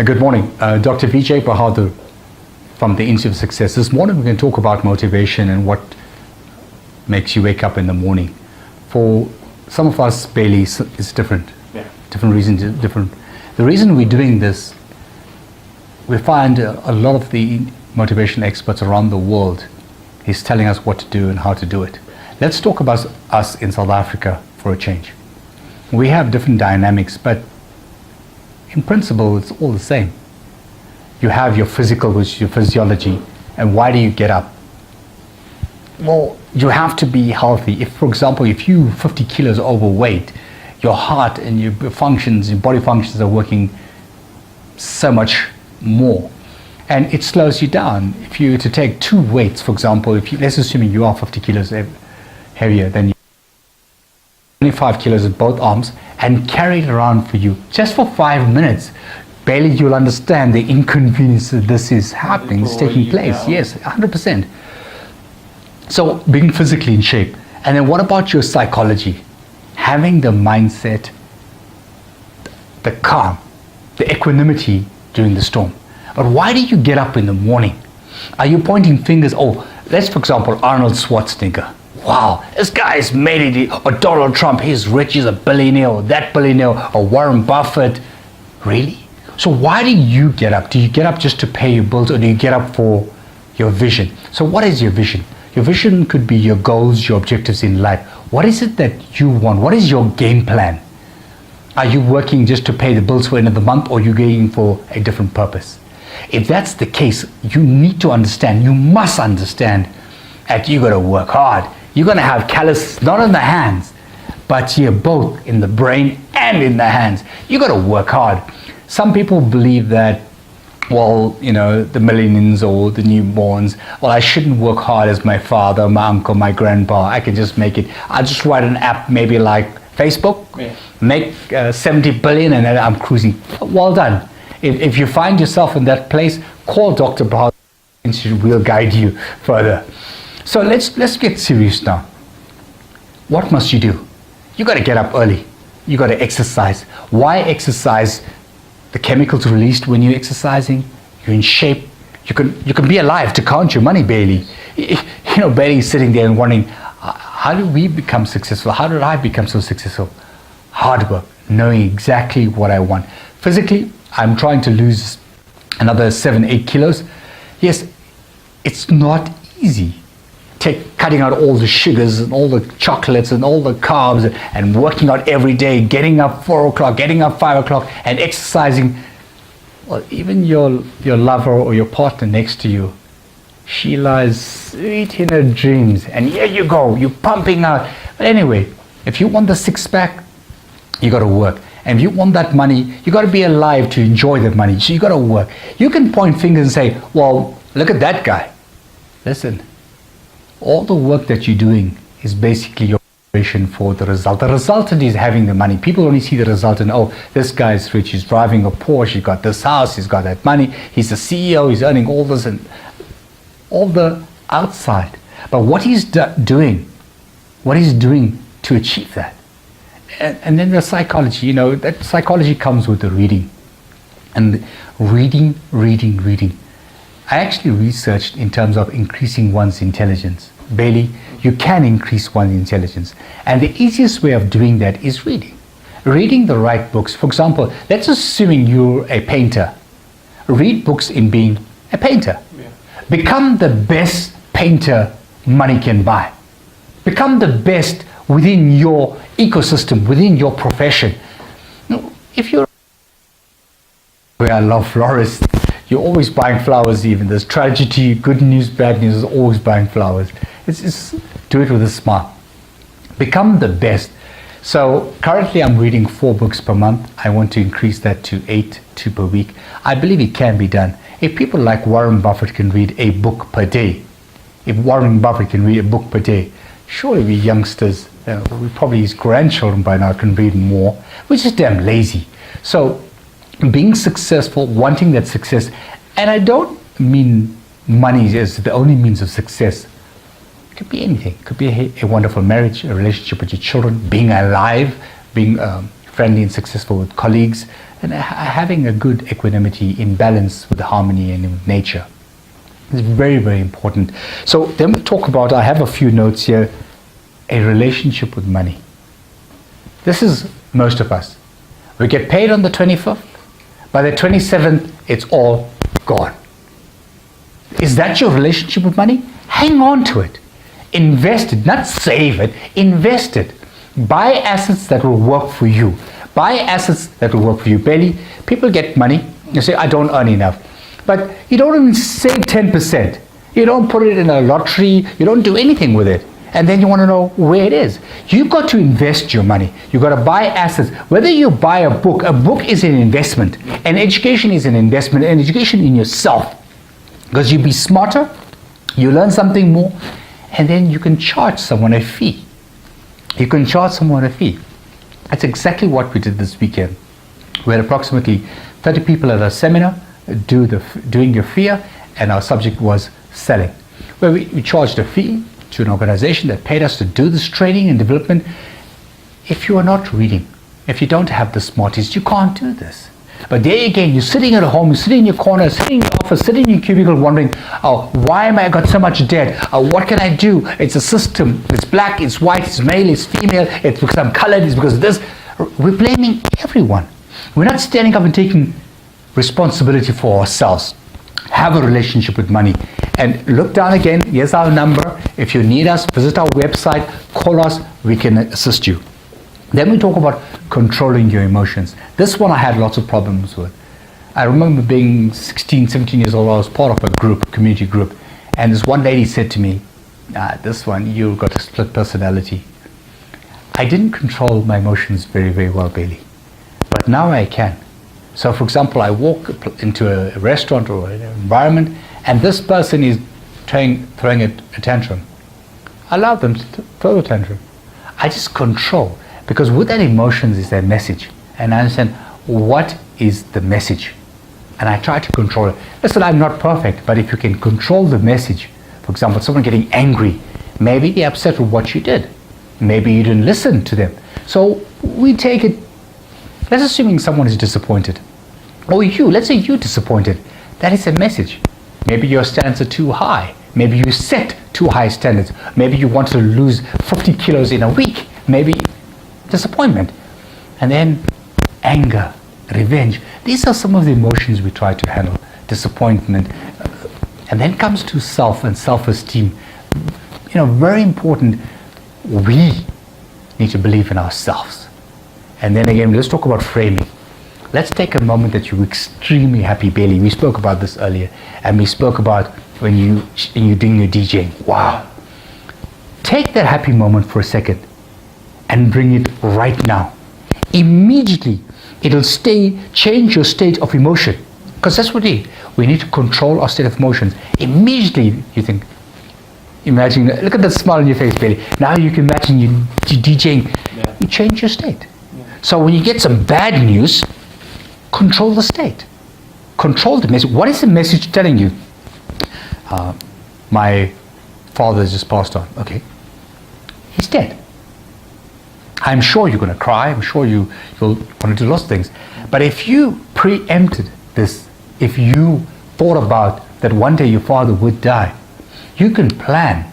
Good morning. Dr. Vijay Bahadur from the Institute of Success. This morning we're going to talk about motivation and what makes you wake up in the morning. For some of us, Bailey, it's different. Yeah. Different reasons, different. The reason we're doing this, we find a lot of the motivation experts around the world is telling us what to do and how to do it. Let's talk about us in South Africa for a change. We have different dynamics, but in principle, it's all the same. You have your physical, which is your physiology, and why do you get up? Well, you have to be healthy. If, for example, if you're 50 kilos overweight, your heart and your functions, your body functions are working so much more, and it slows you down. If you were to take two weights, for example, let's assume you are 50 kilos heavier than you, 25 kilos in both arms, and carry it around for you just for 5 minutes, Bailey, you'll understand the inconvenience that this is happening, it's taking place. Down. Yes, 100%. So being physically in shape. And then what about your psychology? Having the mindset, the calm, the equanimity during the storm. But why do you get up in the morning? Are you pointing fingers? Oh, let's, for example, Arnold Schwarzenegger. Wow, this guy's made it. Or Donald Trump, he's rich, he's a billionaire, or that billionaire, or Warren Buffett. Really? So why do you get up? Do you get up just to pay your bills, or do you get up for your vision? So what is your vision? Your vision could be your goals, your objectives in life. What is it that you want? What is your game plan? Are you working just to pay the bills for the end of the month, or are you going for a different purpose? If that's the case, you need to understand, you must understand that you got to work hard. You're going to have callus, not in the hands, but here both in the brain and in the hands. You got to work hard. Some people believe that, well, you know, the millennials or the newborns, well, I shouldn't work hard as my father, my uncle, my grandpa. I can just make it. I'll just write an app, maybe like Facebook, make 70 billion, and then I'm cruising. Well done. If you find yourself in that place, call Dr. Bahadur Institute. We'll guide you further. So let's get serious now. What must you do? You got to get up early. You got to exercise. Why exercise? The chemicals released when you're exercising. You're in shape. You can be alive to count your money, Bailey. You know, Bailey's sitting there and wondering, how do we become successful? How did I become so successful? Hard work, knowing exactly what I want. Physically, I'm trying to lose another 7-8 kilos. Yes, it's not easy. Cutting out all the sugars and all the chocolates and all the carbs and working out every day, getting up 4 o'clock, getting up 5 o'clock and exercising. Well, even your lover or your partner next to you, she lies sweet in her dreams, and here you go, you're pumping out. But anyway, if you want the six-pack, you got to work. And if you want that money, you got to be alive to enjoy that money. So you got to work. You can point fingers and say, well, look at that guy. Listen. All the work that you're doing is basically your preparation for the result. The resultant is having the money. People only see the resultant. Oh, this guy's rich. He's driving a Porsche. He's got this house. He's got that money. He's the CEO. He's earning all this and all the outside. But what he's doing to achieve that. And then the psychology, you know, that psychology comes with the reading. And reading. I actually researched in terms of increasing one's intelligence. Bailey, you can increase one's intelligence. And the easiest way of doing that is reading. Reading the right books. For example, let's assume you're a painter. Read books in being a painter. Yeah. Become the best painter money can buy. Become the best within your ecosystem, within your profession. If you're where I love florists, you're always buying flowers. Even there's tragedy, good news, bad news, is always buying flowers. It's do it with a smile. Become the best. So currently I'm reading 4 books per month. I want to increase that to 8, 2 per week. I believe it can be done. If people like Warren Buffett can read a book per day, if Warren Buffett can read a book per day, surely we youngsters, we probably his grandchildren by now can read more. We're just damn lazy. So being successful, wanting that success, and I don't mean money is the only means of success. It could be anything. It could be a wonderful marriage, a relationship with your children, being alive, being friendly and successful with colleagues, and having a good equanimity in balance with harmony and in nature. It's very, very important. So then we talk about, I have a few notes here, a relationship with money. This is most of us. We get paid on the 25th. By the 27th, it's all gone. Is that your relationship with money? Hang on to it. Invest it, not save it, invest it. Buy assets that will work for you. Buy assets that will work for you. Bailey, people get money. You say, I don't earn enough. But you don't even save 10%. You don't put it in a lottery. You don't do anything with it. And then you want to know where it is. You've got to invest your money. You've got to buy assets. Whether you buy a book is an investment. And education is an investment. And education in yourself. Because you'll be smarter. You learn something more. And then you can charge someone a fee. You can charge someone a fee. That's exactly what we did this weekend. We had approximately 30 people at a seminar doing your fear, and our subject was selling, where we charged a fee to an organization that paid us to do this training and development. If you are not reading, if you don't have the smarties, you can't do this. But there again, you're sitting at home, you're sitting in your corner, sitting in your office, sitting in your cubicle wondering, oh, why am I got so much debt? What can I do? It's a system. It's black, it's white, it's male, it's female, it's because I'm colored, it's because of this. We're blaming everyone. We're not standing up and taking responsibility for ourselves. Have a relationship with money. And look down again, here's our number. If you need us, visit our website, call us, we can assist you. Then we talk about controlling your emotions. This one I had lots of problems with. I remember being 16, 17 years old, I was part of a group, community group, and this one lady said to me, this one, you've got a split personality. I didn't control my emotions very, very well, Bailey. But now I can. So for example, I walk into a restaurant or an environment, and this person is throwing a tantrum. I allow them to throw a tantrum. I just control. Because with that emotions is their message. And I understand what is the message. And I try to control it. Listen, I'm not perfect, but if you can control the message, for example, someone getting angry, maybe they're upset with what you did. Maybe you didn't listen to them. So we take it, let's assuming someone is disappointed. Or let's say you're disappointed. That is a message. Maybe your standards are too high. Maybe you set too high standards. Maybe you want to lose 50 kilos in a week. Maybe disappointment, and then anger, revenge. These are some of the emotions we try to handle. Disappointment, and then comes to self and self-esteem. Very important. We need to believe in ourselves. And then again, let's talk about framing. Let's take a moment that you're extremely happy, Bailey. We spoke about this earlier, and we spoke about when you're doing your DJing. Wow. Take that happy moment for a second and bring it right now. Immediately, it'll change your state of emotion. Because that's what we need to control our state of emotions. Immediately, you think, imagine, look at the smile on your face, Bailey. Now you can imagine you DJing. Yeah. You change your state. Yeah. So when you get some bad news, control the state. Control the message. What is the message telling you? My father just passed on. Okay. He's dead. I'm sure you're going to cry. I'm sure you'll want to do lots of things. But if you preempted this, if you thought about that one day your father would die, you can plan